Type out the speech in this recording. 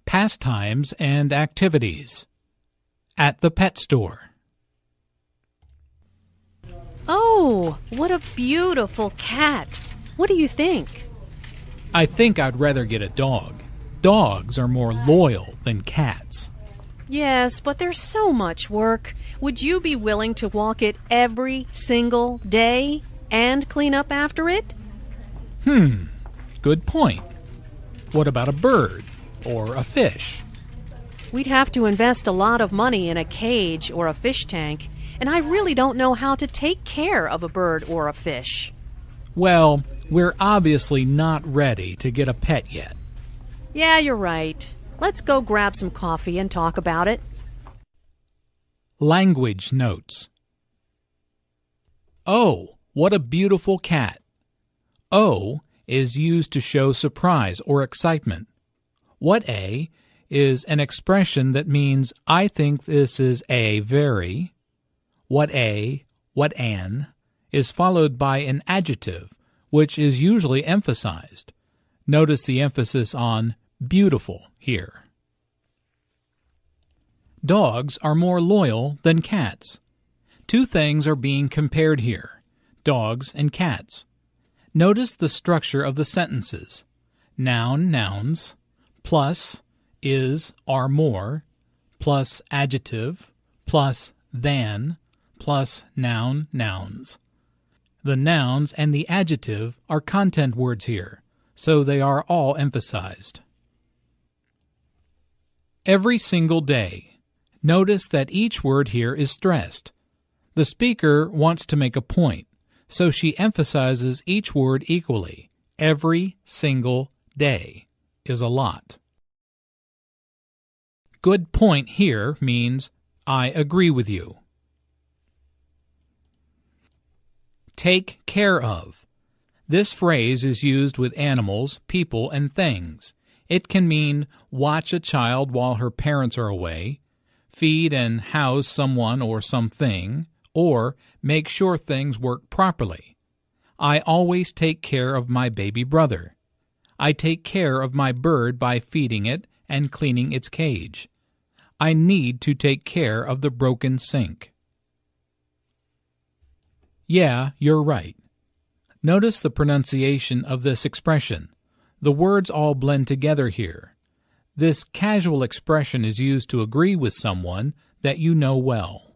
Pastimes and activities. At the pet store. Oh, what a beautiful cat. What do you think? I think I'd rather get a dog. Dogs are more loyal than cats. Yes, but there's so much work. Would you be willing to walk it every single day and clean up after it? Good point. What about a bird or a fish? We'd have to invest a lot of money in a cage or a fish tank, and I really don't know how to take care of a bird or a fish. Well, we're obviously not ready to get a pet yet. Yeah, you're right. Let's go grab some coffee and talk about it. Language notes. Oh, what a beautiful cat. Oh is used to show surprise or excitement. What a is an expression that means I think this is a very. What an is followed by an adjective, which is usually emphasized. Notice the emphasis on beautiful here. Dogs are more loyal than cats. Two things are being compared here, dogs and cats. Notice the structure of the sentences. Noun, nouns, plus is, are more, plus adjective, plus than, plus noun, nouns. The nouns and the adjective are content words here, so they are all emphasized. Every single day. Notice that each word here is stressed. The speaker wants to make a point, so she emphasizes each word equally. Every single day is a lot. Good point here means I agree with you. Take care of. This phrase is used with animals, people, and things. It can mean watch a child while her parents are away, feed and house someone or something, or make sure things work properly. I always take care of my baby brother. I take care of my bird by feeding it and cleaning its cage. I need to take care of the broken sink. Yeah, you're right. Notice the pronunciation of this expression. The words all blend together here. This casual expression is used to agree with someone that you know well.